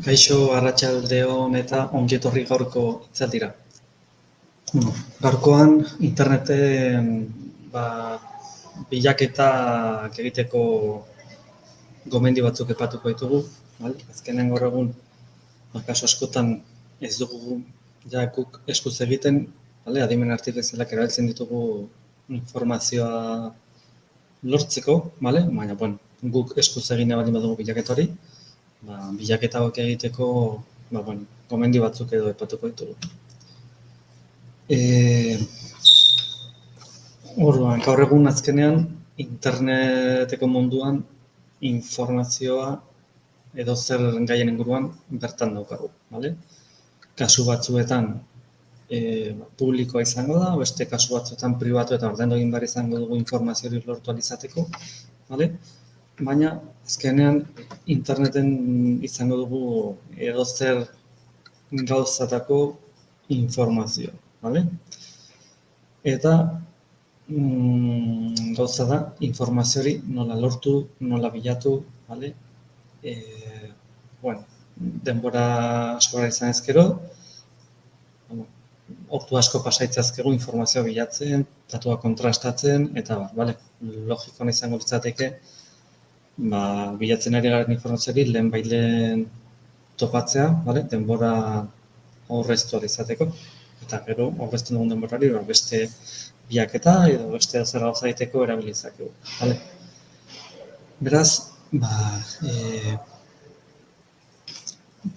Kaixo, arratsaldeon eta ongi etorri gaurko hitzaldira. Gaurkoan interneten bilaketak egiteko gomendio batzuk aipatuko ditugu, bale? Azkenean gaur egun kasu askotan ez dugu guk eskuz egiten, bale? Adimen artifizialak erabiltzen ditugu informazioa lortzeko, bale? Baina guk eskuz egin baldin badugu bilaketa hori, bilaketa hauek egiteko gomendio batzuk edo aipatuko ditugu. Orduan, gaur egun azkenean interneteko munduan informazioa edo zer gaien inguruan bertan daukagu, bale? Kasu batzuetan publikoa izango da, beste kasu batzuetan pribatu eta ordaindu egin behar izango dugu informazio hori lortu ahal izateko, bale? Baina azkenean interneten izango dugu edozer gauzatako informazio, bale? Eta gauza da informazio hori nola lortu, nola bilatu, bale? Denbora askora izan ezkero, ordu asko pasaitzazkegu informazioa bilatzen, datua kontrastatzen, eta bale, logikoan izango litzateke, bilatzen ari garen informazio hori lehen topatzea, bale? Denbora aurreztu ahal izateko, eta gero aurrezten dugun denborari beste bilaketa edo beste zer gauza egiteko erabili dezakegu, bale? Beraz,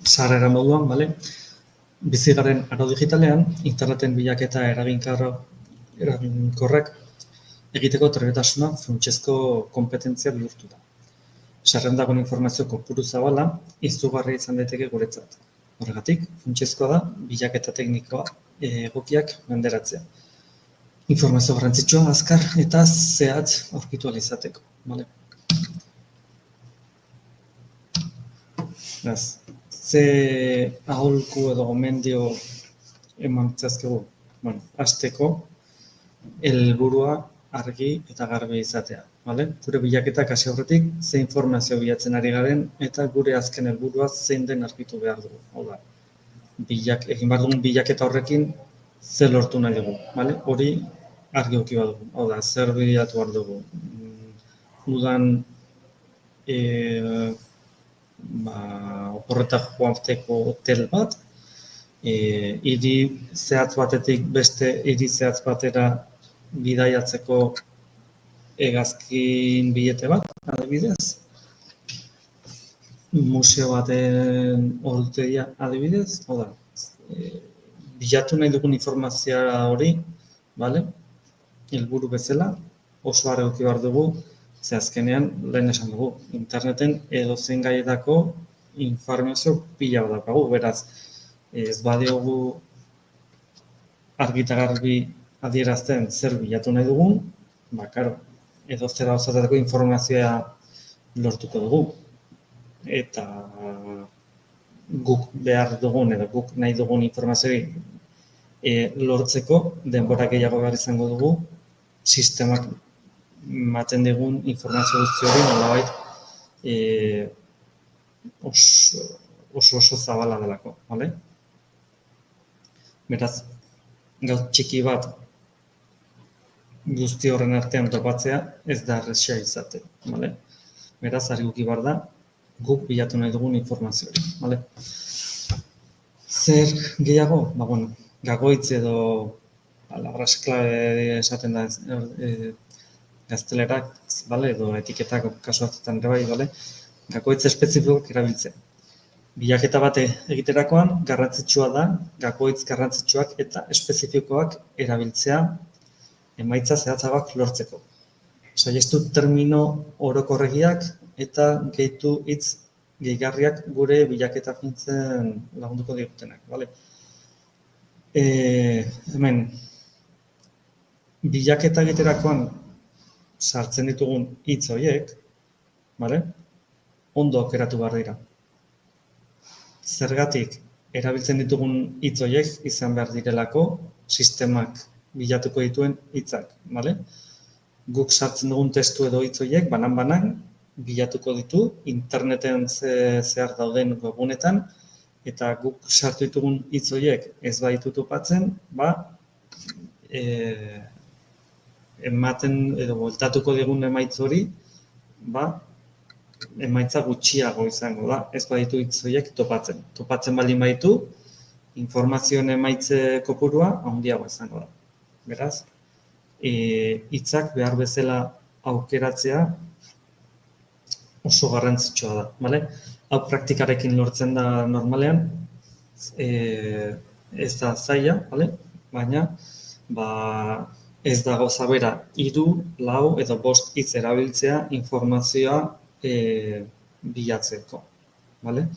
sarrera moduan, bale? Bizi garen aro digitalean, interneten bilaketa eraginkorrak egiteko trebetasuna funtsezko konpetentzia bihurtu da. Sarrendagoen informazio kopuru zabala izugarria izan daiteke guretzat. Horregatik, funtsezkoa da bilaketa teknikoa egokiak menderatzea. Informazio garrantzitsua, azkar eta zehatz aurkitu ahal izateko, bale? Beraz, ze aholku edo gomendio eman zazkegu? Hasteko, helburua argi eta garbi izatea, bale? Gure bilaketak hasi aurretik ze informazio bilatzen ari garen eta gure azken helburua zein den argitu behar dugu. Hau da, egin behar dugun bilaketa horrekin ze lortu nahi dugu, bale? Hori argi eduki behar dugu. Hau da, zer bilatu behar dugu? Udan oporretak joateko hotel bat, hiri zehatz batetik beste hiri zehatz batera bidaiatzeko hegazkin bilete bat, adibidez. Museo baten ordutegia, adibidez. Hau da, bilatu nahi dugun informazioa hori, bale? Helburu bezala, oso argi eduki behar dugu, ze azkenean lehen esan dugu, interneten edozein gaietako informazio pila bat daukagu, beraz, ez badiogu argi eta garbi adierazten zer bilatu nahi dugun, edozer gauzatako informazioa lortuko dugu. Eta guk behar dugun edo guk nahi dugun informazioi lortzeko denbora gehiago behar izango dugu sistemak ematen digun informazio guzti hori nolabait oso zabala delako, bale? Beraz, gauz txiki bat guzti horren artean topatzea ez da erraza izaten, bale? Beraz, argi eduki behar da guk bilatu nahi dugun informazio hori, bale? Zer gehiago? Gagoitz edo palabras clave esaten da gaztelerak, bale, edo etiketak kasu batzuetan ere bai, bale? Gakoitz espezifikoak erabiltzen. Bilaketa bat egiterakoan garrantzitsua da gakoitz garrantzitsuak eta espezifikoak erabiltzea emaitza zehatzagak lortzeko. Saihestu termino orokorregiak eta gehitu hitz gehigarriak gure bilaketa fintzen lagunduko digutenak, bale? Hemen, bilaketa egiterakoan sartzen ditugun hitz horiek, bale? Ondo aukeratu behar dira. Zergatik erabiltzen ditugun hitz horiek izan behar direlako sistemak bilatuko dituen hitzak, bale? Guk sartzen dugun testu edo hitz horiek banan-banan bilatuko ditu, interneten zehar dauden webgunetan, eta guk sartu ditugun hitz horiek ez baditu topatzen, ematen edo bueltatuko digun emaitz hori, emaitza gutxiago izango da, ez baditu hitz horiek topatzen. Topatzen baldin baditu, informazioen emaitze kopurua handiago izango da. Beraz, hitzak behar bezala aukeratzea oso garrantzitsua da, bale? Hau praktikarekin lortzen da normalean, ez da zaila, bale? Baina, ez dago zabera 3, 4 edo 5 hitz erabiltzea informazioa bilatzeko, bale?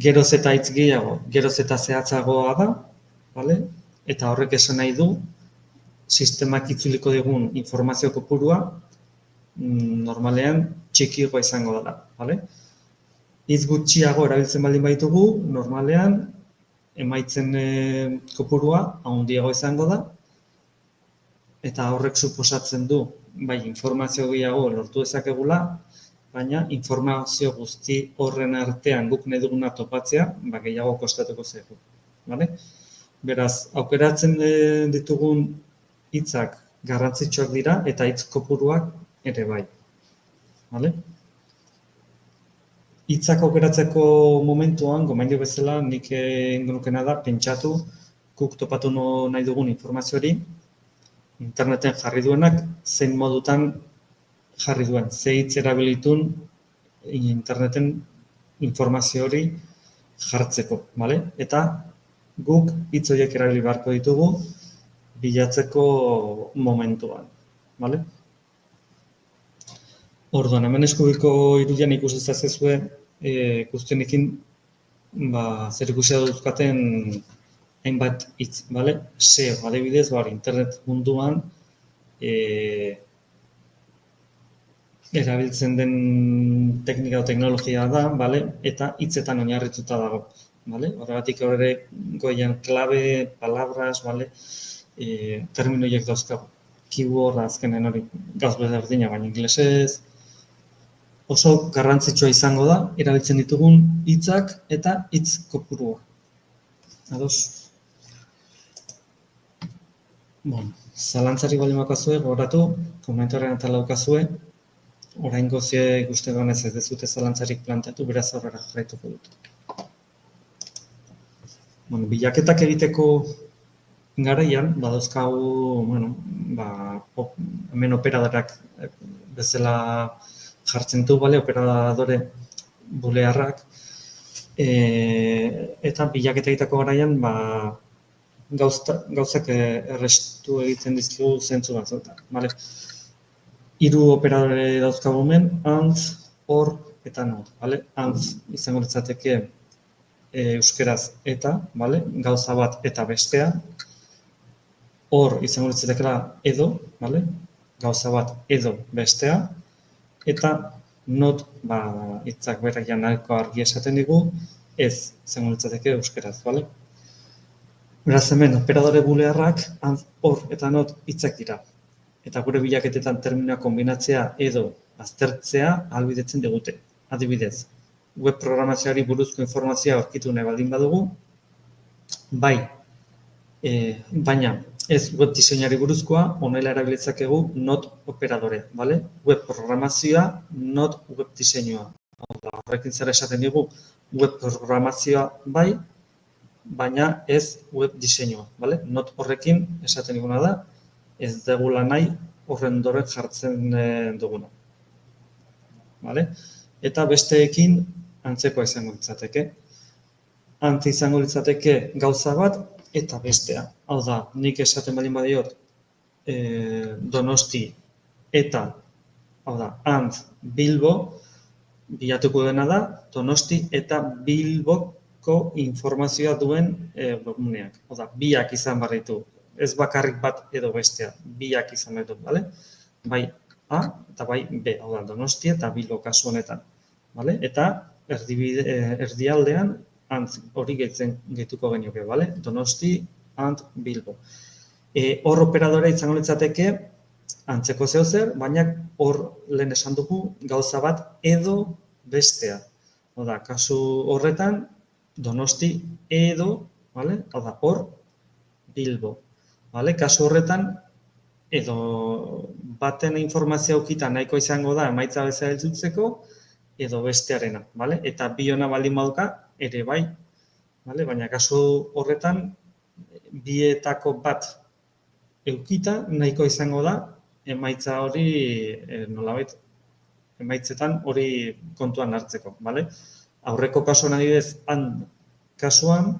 Geroz eta hitz gehiago, geroz eta zehatzagoa da, bale? Eta horrek esan nahi du, sistemak itzuliko digun informazio kopurua normalean txikiagoa izango da, bale? Hitz gutxiago erabiltzen baldin baitugu, normalean emaitzen kopurua handiago izango da, eta horrek suposatzen du, bai informazio gehiago lortu dezakegula, baina informazio guzti horren artean guk nahi duguna topatzea, gehiago kostatuko zaigu, bale? Beraz, aukeratzen ditugun hitzak garrantzitsuak dira eta hitz kopuruak ere bai, bale? Hitzak aukeratzeko momentuan, gomendio bezala, nik egingo nukena da, pentsatu, guk topatu nahi dugun informazio hori, interneten jarri duenak, zein modutan jarri duen, ze hitz erabilitun interneten informazio hori jartzeko, bale? Eta guk hitz horiek erabili beharko ditugu bilatzeko momentuan, bale? Orduan, hemen eskubiko irudian ikusi zazezue guztionekin zer ikusia duzkaten hainbat hitz, bale? SEO, adibidez, internet munduan erabiltzen den teknika o teknologia da, bale? Eta hitzetan oinarrituta dago, bale? Horregatik horre goian klabe, palabras, bale? Terminoiek dauzkagu. Keyword azkenen hori gauz berdina, baina inglesez. Oso garrantzitsua izango da, erabiltzen ditugun hitzak eta hitz kopurua. Ados? Zalantzari baldin bakazue, gogoratu, komentarioan eta laukazue, oraingo zie ikusten ganez ez dezute zalantzarik planteatu, beraz aurrera jarraituko dut. Bilaketak egiteko garaian, badauzkagu, hemen operadoreak bezala jartzen du, operadore bulearrak, eta bilaketa egiteko garaian, gauzak errestu egiten dizkigu zentzu batzuetan. 3 operadore dauzkagu hemen, AND, OR eta NOT. AND izango litzateke euskeraz eta, gauza bat eta bestea. OR izango litzatekela edo, gauza bat edo bestea. Eta NOT, hitzak berak nahiko argi esaten digu, ez izango litzateke euskeraz, Beraz hemen, operadore bulearrak, AND, OR eta NOT hitzak dira. Eta gure bilaketetan terminoa kombinatzea edo aztertzea ahalbidetzen digute. Adibidez, web programazioari buruzko informazioa aurkitu nahi baldin badugu, baina ez web diseinuari buruzkoa, honela erabilitzakegu NOT operadorea, Web programazioa, NOT web diseinua. Horrekin zer esaten digu, web programazioa bai, baina ez web diseinua, NOT horrekin esaten diguna da, ez degula nahi horren doren jartzen duguna. Eta besteekin antzekoa izango litzateke. Ante izango litzateke gauza bat eta bestea. Hau da, nik esaten baldin badiot Donosti eta, hau da, AND Bilbo, bilatuko dena da, Donosti eta Bilboko informazioa duen webguneak. Hau da, biak izan barritu. Ez bakarrik bat edo bestea, biak izan behar dut, bai A eta bai B, hau da, Donosti eta Bilbo kasu honetan. Eta erdialdean hori gehituko genioke, Donosti and Bilbo. Hor operadora izango litzateke antzeko zer, baina hor lehen esan dugu gauza bat edo bestea. Oda, kasu horretan, Donosti edo, vale? Oda, hor, Bilbo. Vale? Kasu horretan, edo baten informazio aukita nahiko izango da emaitza bezala heltzeko, edo bestearena, vale? Eta bi ona baldin baduka, ere bai, vale? Baina kasu horretan, bietako bat eukita nahiko izango da emaitza hori nolabait emaitzetan hori kontuan hartzeko, vale? Aurreko kasuan adibidez, kasuan,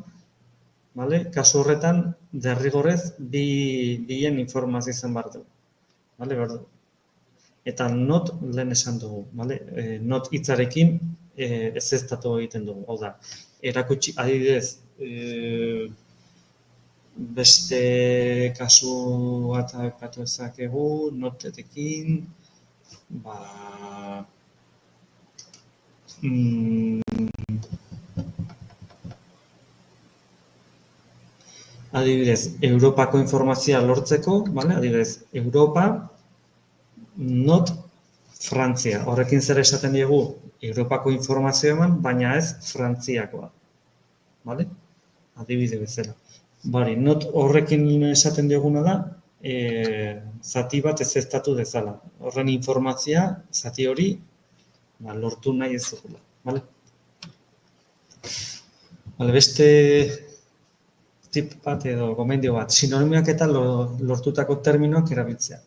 vale? Kasu horretan derrigorrez bien informazio izan behar dugu, vale? Eta not lehen esan dugu, vale? Not hitzarekin ezeztatu egiten dugu, hau da, erakutsi adibidez beste kasu bat aipatu dezakegu, notetekin, adibidez, Europako informazioa lortzeko, vale? Adibidez, Europa, not Frantzia. Horrekin zer esaten diegu Europako informazioa eman, baina ez Frantziakoa. Vale? Adibide bezala. Bari, not horrekin esaten dioguna da, zati bat ezeztatu dezala. Horren informazioa, zati hori, lortu nahi ez dugula. Vale? Vale, beste tip bat edo gomendio bat, sinonimoak eta lortutako terminoak erabiltzea.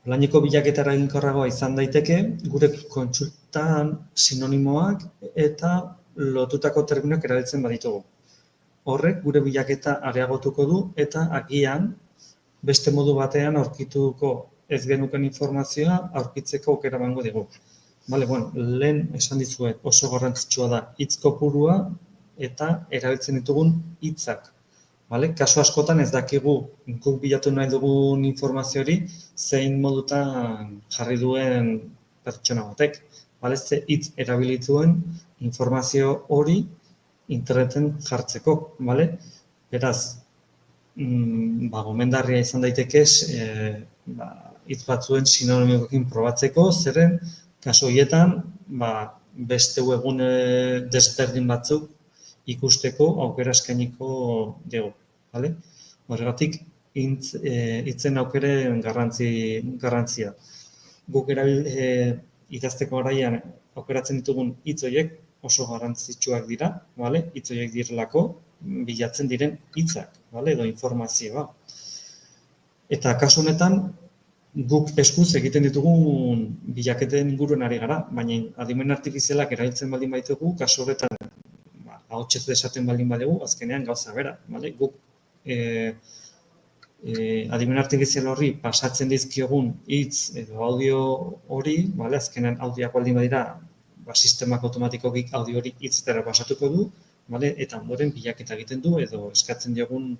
Laineko bilaketa eraginkorragoa izan daiteke, gure kontsultan sinonimoak eta lotutako terminoak erabiltzen baditugu. Horrek gure bilaketa areagotuko du eta agian beste modu batean aurkituko ez genuken informazioa aurkitzeko aukera emango digu. Vale, bueno, lehen esan dizuet oso garrantzitsua da hitz kopurua eta erabiltzen ditugun hitzak. Vale? Kasu askotan ez dakigu guk bilatu nahi dugun informazio hori zein modutan jarri duen pertsona batek. Vale? Ze hitz erabilituen informazio hori interneten jartzeko. Vale? Beraz, gomendarria izan daiteke hitz batzuen sinonimoekin probatzeko, zeren kasu horietan beste webgune desberdin batzuk ikusteko aukera eskainiko dugu, bale? Horregatik, hitzen aukeren garrantzia. Guk idazteko garaian aukeratzen ditugun hitz horiek oso garrantzitsuak dira, bale? Hitz horiek direlako bilatzen diren hitzak, bale? Edo informazioa. Eta kasu honetan, guk eskuz egiten ditugun bilaketen inguruen ari gara, baina adimen artifizialak erabiltzen baldin baitugu, kasu horretan ahotsez esaten baldin badugu, azkenean gauza bera, bale? Guk adimen artifizial horri pasatzen dizkiogun hitz edo audio hori, bale? Azkenean audioak baldin badira, sistemak automatikoki audio hori hitzetara pasatuko du, bale? Eta ondoren bilaketa egiten du edo eskatzen diogun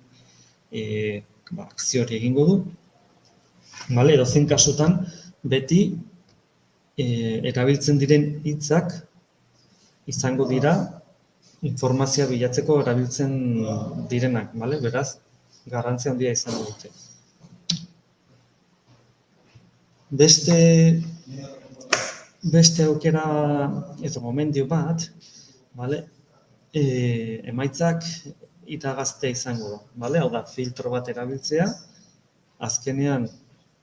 akzio hori egingo du. Bale? Edozein kasutan beti erabiltzen diren hitzak izango dira informazioa bilatzeko erabiltzen direnak, bale? Beraz, garrantzia handia izango dute. Beste aukera edo gomendio bat, bale? Emaitzak iragaztea izango da, bale? Hau da, filtro bat erabiltzea, azkenean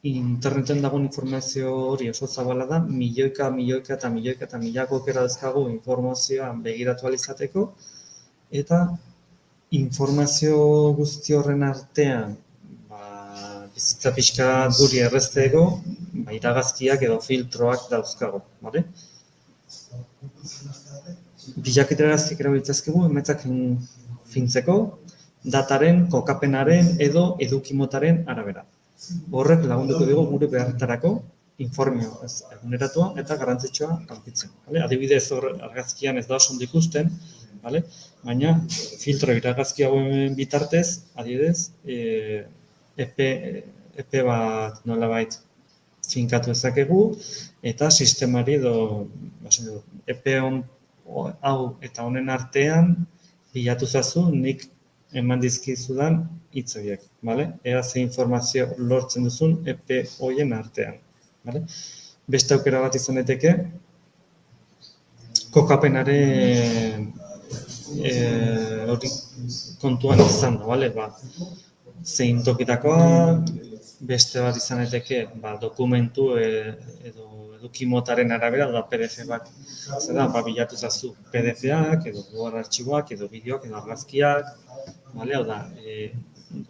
interneten dagoen informazio hori oso zabala da, milioika eta milioiko aukera dauzkagu informazioa begiratu ahal izateko, eta informazio guzti horren artean bizitza pixka guri errezteko iragazkiak edo filtroak dauzkagu, bale? Bilaketa iragazkiak erabiltzazkegu emaitzak fintzeko, dataren, kokapenaren edo edukimotaren arabera. Horrek lagunduko dugu gure beharretarako informeo eguneratua eta garrantzitsua aurkitzen. Adibidez argazkian ez da oso ondo ikusten, baina filtro iragazki hauen bitartez, adibidez, epe bat nolabait finkatu ezakegu eta sistemari edo epe hau eta honen artean bilatu zazu nik eman dizkizudan hitz horiek, bale? Ea ze informazio lortzen duzun epe horien artean, bale? Beste aukera bat izan daiteke, kokapenaren hori kontuan izan da, bale? Zein tokitakoa, beste bat izan daiteke, dokumentu edo eduki motaren arabera, da PDF bat, zera, bilatu zazu PDF-ak, edo Word artxiboak, edo bideoak, edo argazkiak, bale? Hau da,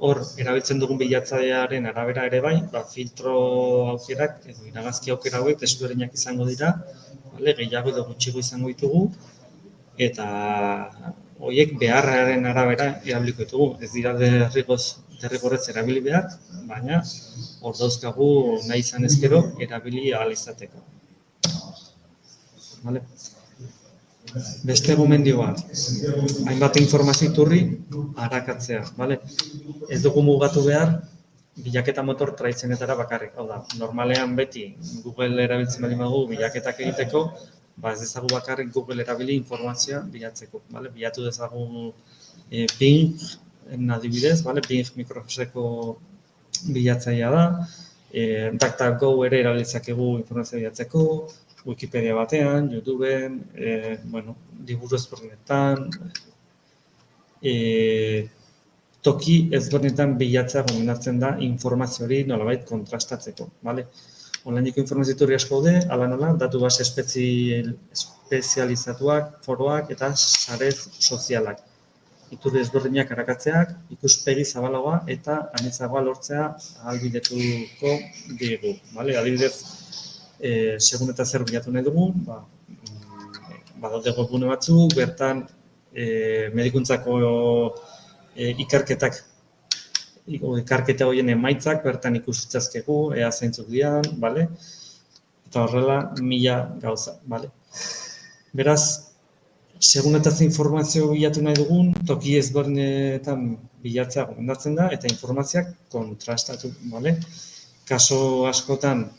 hor erabiltzen dugun bilatzailearen arabera ere bai, filtro aukerak edo iragazki aukera hauek desberdinak izango dira, bale? Gehiago edo gutxiago izango ditugu, eta horiek beharraren arabera erabiliko ditugu. Ez dira derrigorrez erabili behar, baina hor dauzkagu nahi izan ezkero erabili ahal izateko. Vale? Beste gomendio bat, hainbat informazio iturri arakatzea. Vale? Ez dugu mugatu behar bilaketa motor tradizionetara bakarrik. Hau da, normalean beti Google erabiltzen bali badugu bilaketak egiteko, ez dezagu bakarrik Google erabili informazioa bilatzeko. Vale? Bilatu dezagu Bing, adibidez, vale? Bing Microsofteko bilatzailea da, DuckDuckGo ere erabiltzakegu informazioa bilatzeko, Wikipedia batean, YouTubeen, liburu ezberdinetan, toki ezberdinetan bilatzea gomendatzen da informazio hori nolabait kontrastatzeko, bale? Onlineko informazio iturri asko daude, hala nola, datu base espezializatuak, foroak eta sare sozialak. Iturri ezberdinak arakatzeak, ikuspegi zabalagoa eta anitzagoa lortzea ahalbidetuko digu, bale? Adibidez, segun eta zer bilatu nahi dugun, badaude webgune batzuk, bertan medikuntzako ikerketa horien emaitzak bertan ikusitzazkegu, ea zeintzuk dian, bale? Eta horrela, 1000 gauza, bale? Beraz, segun eta ze informazio bilatu nahi dugun, toki ezberdinetan bilatzea gomendatzen da, eta informazioak kontrastatu, bale? Kaso askotan,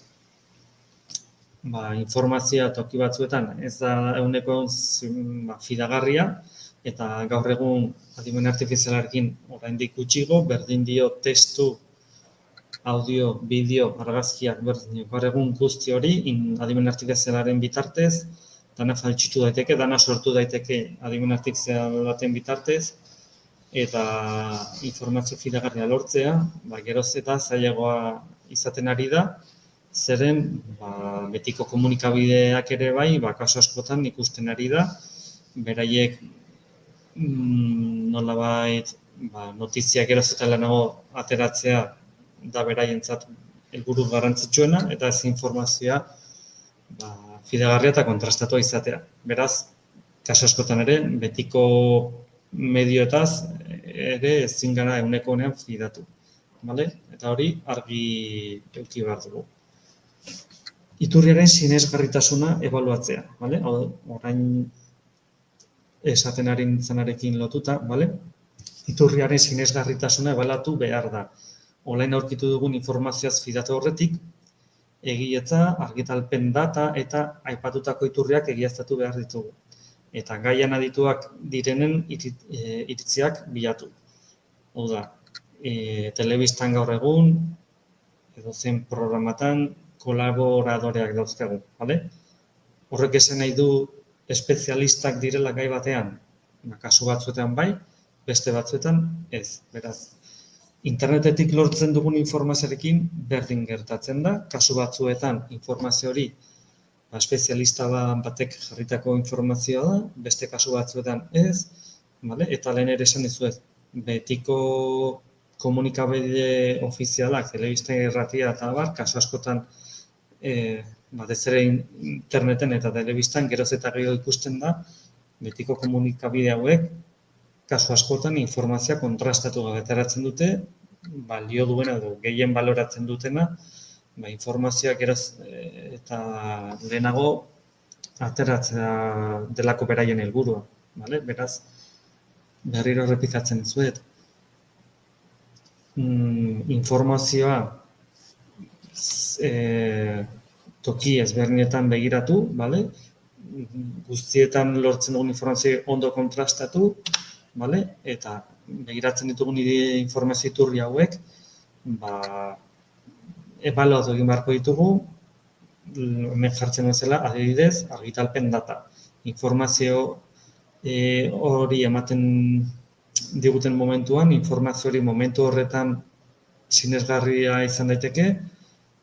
informazioa toki batzuetan ez da 100% fidagarria, eta gaur egun adimen artifizialarekin oraindik gutxiago, berdin dio testu, audio, bideo, argazkiak berdin gaur egun guzti hori adimen artifizialaren bitartez, dana faltsutu daiteke, dana sortu daiteke adimen artifizialaren bitartez, eta informazio fidagarria lortzea, geroz eta zailagoa izaten ari da, zeren betiko komunikabideak ere bai, kasu askotan ikusten ari da, beraiek nolabait notiziak geroz eta lehenago ateratzea da beraientzat helburu garrantzitsuena, eta ez informazioa fidagarria eta kontrastatua izatea. Beraz, kasu askotan ere, betiko medioetaz ere ezin gara 100% fidatu. Eta hori argi eduki behar dugu. Iturriaren sinesgarritasuna ebaluatzea, orain esaten ari nintzanarekin lotuta, iturriaren sinesgarritasuna ebaluatu behar da. Online aurkitu dugun informazioaz fidatu horretik, egiletza, argitalpen data eta aipatutako iturriak egiaztatu behar ditugu. Eta gaian adituak direnen iritziak bilatu. Hau da, telebistan gaur egun, edozein programatan, kolaboradoreak dauzkagu, Horrek esan nahi du espezialistak direla gai batean, kasu batzuetan bai, beste batzuetan ez. Beraz, internetetik lortzen dugun informazioarekin berdin gertatzen da, kasu batzuetan informazio hori espezialista batek jarritako informazioa da, beste kasu batzuetan ez, eta lehen ere esan dizuet, betiko komunikabide ofizialak, telebista irratia eta abar, kasu askotan batez ere interneten eta telebistan geroz eta gehiago ikusten da, betiko komunikabide hauek kasu askotan informazioa kontrastatu gabe ateratzen dute, balio duena edo gehien baloratzen dutena, informazioa geroz eta lehenago ateratzea delako beraien helburua, beraz, berriro errepikatzen dizuet. Informazioa toki ezberdinetan begiratu, guztietan lortzen dugun informazio ondo kontrastatu, eta begiratzen ditugun informazio iturri hauek, ebaluatu egin beharko ditugu, hemen jartzen bezala, adibidez, argitalpen data. Informazio hori ematen diguten momentuan, informazio hori momentu horretan sinesgarria izan daiteke,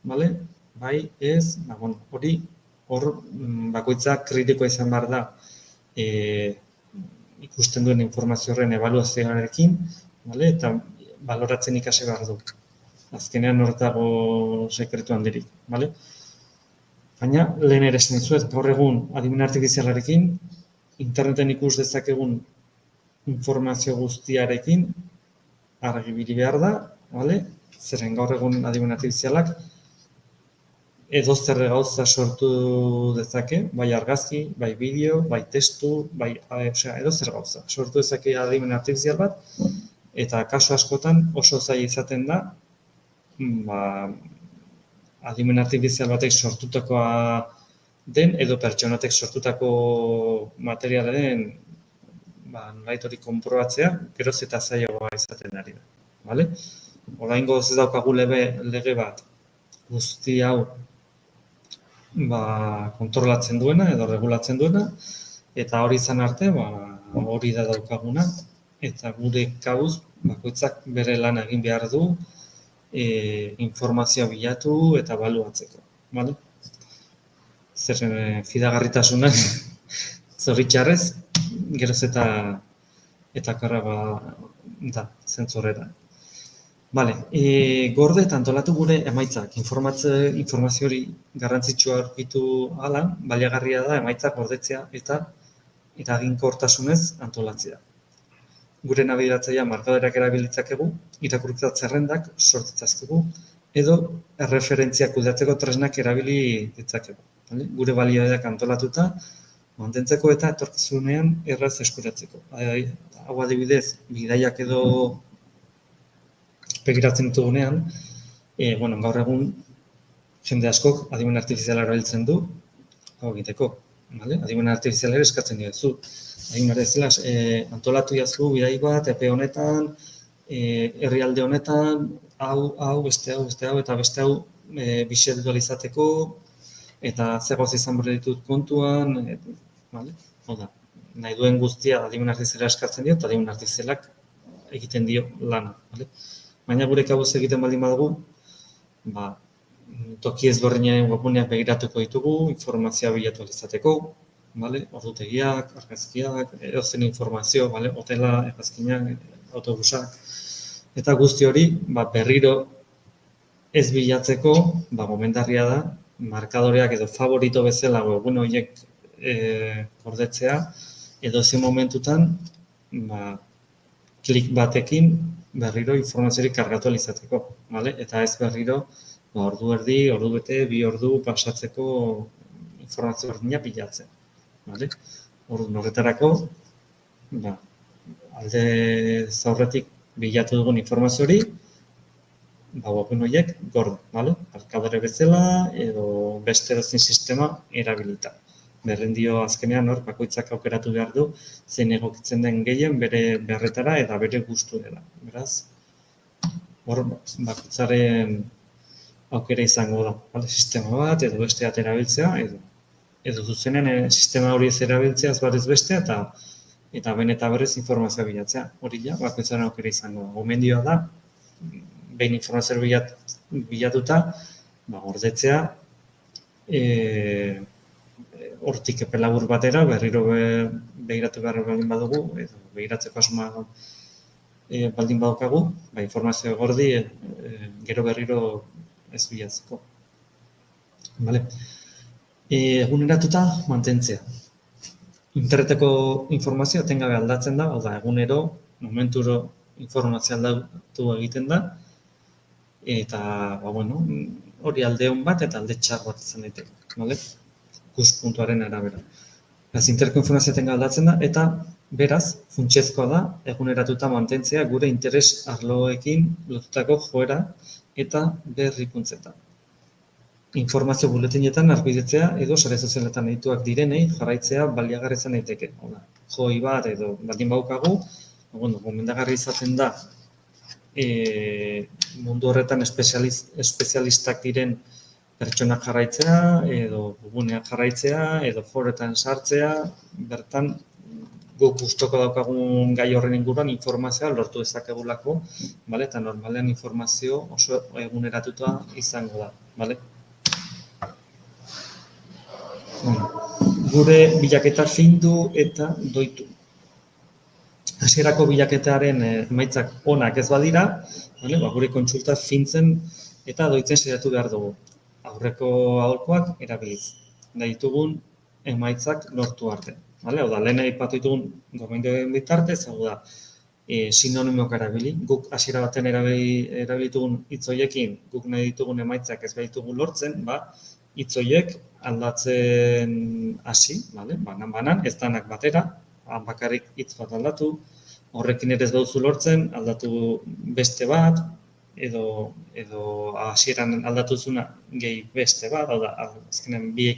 bale? Bai, ez, hori hor bakoitza kritikoa izan behar da ikusten duen informazio horren ebaluazioarekin, bale? Eta baloratzen ikasi behar du. Azkenean horretago sekretu handirik, bale? Baina, lehen ere esan dizuet, gaur egun adimen artifizialarekin, interneten ikus dezakegun informazio guztiarekin argibili behar da, bale? Zeren gaur egun adimen artifizialak edozer gauza sortu dezake, bai argazki, bai bideo, bai testu, edozer gauza. Sortu dezake adimen artifizial bat, eta kasu askotan oso zaila izaten da, adimen artifizial batek sortutakoa den edo pertsonatek sortutako materialaren nolait hori konprobatzea, geroz eta zailagoa izaten ari da. Bale? Oraingoz ez daukagu lege bat guzti hau kontrolatzen duena edo regulatzen duena, eta hori izan arte, hori da daukaguna, eta gure kabuz bakoitzak bere lana egin behar du informazioa bilatu eta baluatzeko. Bale? Zer fidagarritasunak zoritxarrez, geroz eta karra da, zentzorrera. Bale, gorde eta antolatu gure emaitzak. Informazio hori garrantzitsua aurkitu ahala, baliagarria da emaitzak gordetzea eta eraginkortasunez antolatzea. Gure nabigatzailea markadoreak erabilitzakegu, irakurketa zerrendak sortitzazkegu, edo erreferentziak kudeatzeko tresnak erabili ditzakegu. Gure balioak antolatuta, mantentzeko eta etorkizunean erraz eskuratzeko. Hau adibidez, bidaiak edo begiratzen ditugunean, gaur egun jende askok adimen artifiziala erabiltzen du, hau egiteko. Adimen artifiziala ere eskatzen diozu. Adimen artifiziala antolatu jazku bidai bat, epe honetan, herrialde honetan, hau, beste hau, eta beste hau bisualizateko, eta zer gauz izan behar ditut kontuan, nahi duen guztia adimen artifiziala eskatzen dio, eta adimen artifizialak egiten dio lana. Baina gure kabuz egiten baldin badugu, toki ezberdinen webguneak begiratuko ditugu, informazioa bilatu izateko, ordutegiak, argazkiak, edozen informazio, hotela, argazkinak, autobusak, eta guzti hori berriro ez bilatzeko, gomendarria da, markadoreak edo favorito bezala webgune horiek gordetzea, edo zen momentutan, klik batekin berriro informaziorik kargatu izateko, eta ez berriro ordu erdi, ordu bete, 2 ordu pasatzeko informazio berdina bilatzen. Horretarako, alde zaurretik bilatu dugun informazio hori, webgune horiek gorde, markadore bezala edo beste edozein sistema erabilita. Berrendio azkenean hor bakoitzak aukeratu behar du zein egokitzen den gehien bere beharretara eta bere gustura. Beraz, hor bakoitzaren aukera izango da, sistema bat edo beste bat erabiltzea edo zuzenean sistema hori ez erabiltzea batez beste eta behin eta berrez informazioa bilatzea. Hori ja, bakoitzaren aukera izango da. Gomendioa da, behin informazioa bilatuta, gordetzea, hortik epe labur batera, berriro begiratu behar baldin badugu, edo begiratzeko asuma baldin badukagu, informazio gordi gero berriro ez bilatzeko. Eguneratuta mantentzea. Interneteko informazioa etengabe aldatzen da, hau da, egunero, momenturo informazioa aldatu egiten da, eta, hori alde hon bat eta alde txar bat izan daiteke. Ikuspuntuaren arabera. Interneteko informazioa etengabe aldatzen da, eta beraz, funtsezkoa da, eguneratuta mantentzea gure interes arloekin lotutako joera eta berrikuntzetan. Informazio buletinetan argitzea edo sare sozialetan edituak direnei jarraitzea baliagarri izan daiteke. Joi bat edo baldin badukagu, bueno, gomendagarri izaten da mundu horretan espezialistak diren pertsonak jarraitzea, edo guneak jarraitzea, edo foretan sartzea, bertan guk gustoko daukagun gai horren inguruan informazioa lortu dezakegulako, bale? Eta normalean informazio oso eguneratuta izango da, bale? Gure bilaketa findu eta doitu. Hasierako bilaketaren emaitzak onak ez badira, bale? Gure kontsulta fintzen eta doitzen saiatu behar dugu. Aurreko aholkuak erabiliz. Nahi ditugun emaitzak lortu arte. Hau da, lehen aipatu ditugun gomendioen bitartez, hau da, sinonimoak erabili. Guk hasiera baten erabili ditugun hitz horiekin, guk nahi ditugun emaitzak ez baditugu lortzen, hitz horiek aldatzen hasi, banan, ez danak batera, bakarrik hitz bat aldatu, horrekin ere ez duzu lortzen, aldatu beste bat, edo hasieran aldatuzuna gehi beste bat, hau da, azkenen biek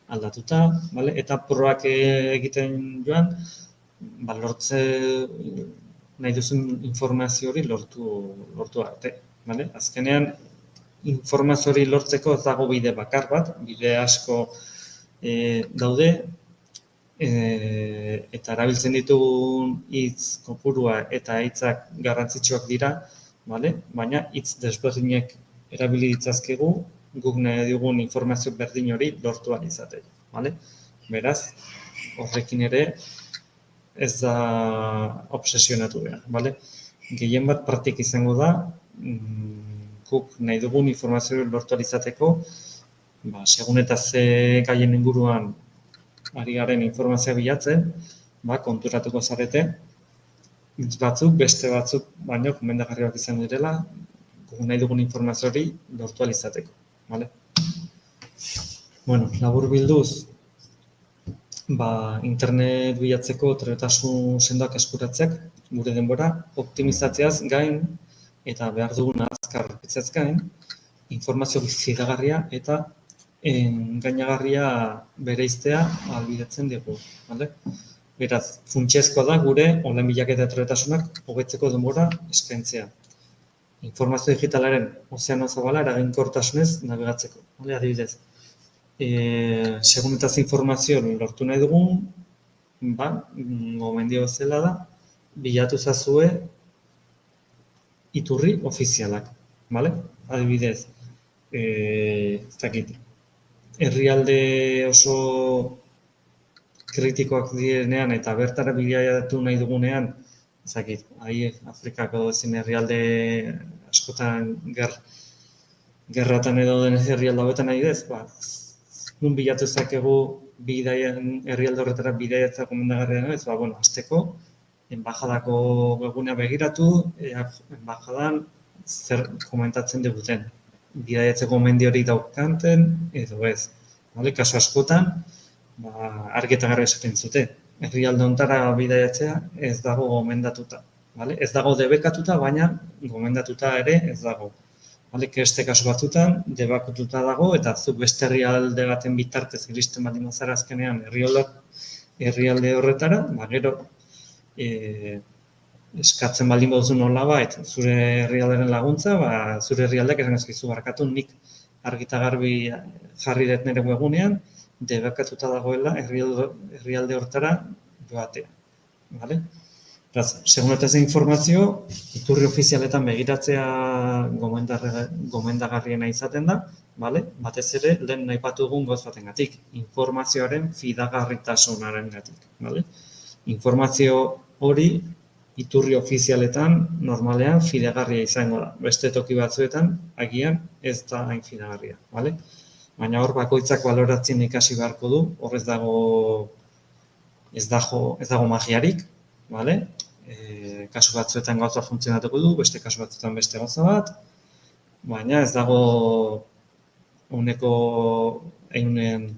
aldatuta, eta proak egiten joan, lortze nahi duzun informazio hori lortu arte. Azkenean, informazio hori lortzeko ez dago bide bakar bat, bide asko daude, eta erabiltzen ditugun hitz kopurua eta hitzak garrantzitsuak dira, baina hitz desberdinek erabili ditzazkegu, guk nahi dugun informazio berdin hori lortu ahal izateko. Beraz, horrekin ere ez da obsesionatu behar. Gehien bat praktik izango da, guk nahi dugun informazio lortu ahal izateko, segun eta ze gaien inguruan ari garen informazioa bilatzen, konturatuko zarete, hitz batzuk, beste batzuk, baino gomendagarriak izango direla, guk nahi dugun informazio hori lortu ahal izateko. Labur bilduz, internet bilatzeko trebetasun sendoak eskuratzeak gure denbora optimizatzeaz gain eta behar dugun azkar pitzeaz gain, informazio fidagarria eta engainagarria bereiztea ahalbidetzen digu. Beraz, funtsezkoa da gure online bilaketa trebetasunak hobetzeko denbora eskaintzea. Informazio digitalaren ozeano zabala eraginkortasunez nabigatzeko. Adibidez, segun eta informazio lortu nahi dugun, gomendio bezala da, bilatu zazue iturri ofizialak. Adibidez, herrialde oso kritikoak direnean eta bertara bilatu nahi dugunean, Afrikako ezin herrialde askotan gerratan edo den herrialde hauetan nahi dez, nun bilatu zakegu herrialde horretara bidaiatza gomendagarria naiz, hasteko, enbajadako webgunea begiratu, enbajadan zer komentatzen diguten. Bidaiatzeko gomendio hori daukanten edo ez. Kasu askotan, argi eta garbi esaten zute. Herrialde hontara bidaiatzea ez dago gomendatuta. Ez dago debekatuta, baina gomendatuta ere ez dago. Beste kasu batzutan, debekatuta dago eta zuk beste herrialde baten bitartez iristen baldin bazara azkenean herrialde horretara, gero eskatzen baldin baduzu nolabait zure herrialderen laguntza, zure herrialdeak esan ezkizu barkatu, nik argi eta garbi jarri dut nire webunean, debekatuta dagoela herrialde horretara joatea. Segun eta ez informazio, iturri ofizialetan begiratzea gomendagarriena izaten da, batez ere, lehen aipatu dugun gauz batengatik, informazioaren fidagarritasunarengatik. Informazio hori iturri ofizialetan normalean fidagarria izango da. Beste toki batzuetan, agian ez da hain fidagarria. Baina hor bakoitzak baloratzen ikasi beharko du, hor ez dago magiarik, kasu batzuetan gauza funtzionatuko du, beste kasu batzuetan beste gauza bat, baina ez dago uneko eunen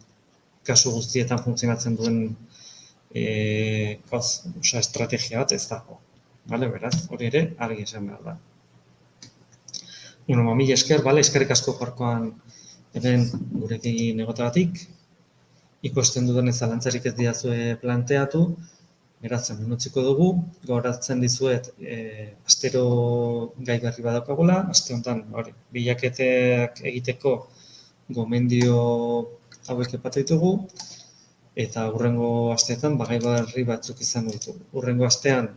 kasu guztietan funtzionatzen duen estrategia bat ez dago. Beraz, hori ere argi esan behar da. Mila esker, eskerrik asko gaurkoan hemen gurekin egotagatik. Ikusten dudan ez zalantzarik ez didazue planteatu, Beraz, hemen utziko dugu, gogoratzen dizuet astero gai berri badaukagula, aste honetan bilaketak egiteko gomendio hauek epatu ditugu, eta hurrengo asteetan gai berri batzuk izango ditugu. Hurrengo astean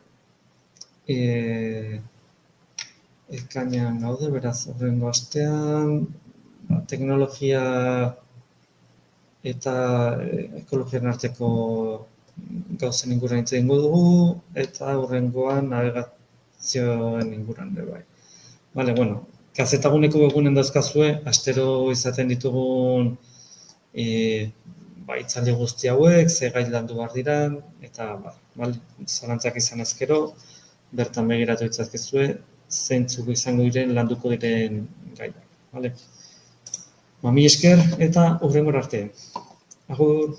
ekainean gaude, beraz, hurrengo astean teknologia eta ekologiaren arteko gauzen inguruan hitz egingo dugu, eta hurrengoan navegazioen inguruan ere bai. Bale, bueno, Kazetaguneko webgunen dauzkazue, astero izaten ditugun hitzaldi guzti hauek, ze gai landu behar diran, eta zalantzak izan ezkero, bertan begiratu ditzazkezue, zeintzuk izango diren landuko diren gaiak. Mila esker eta hurrengora arte. Agur!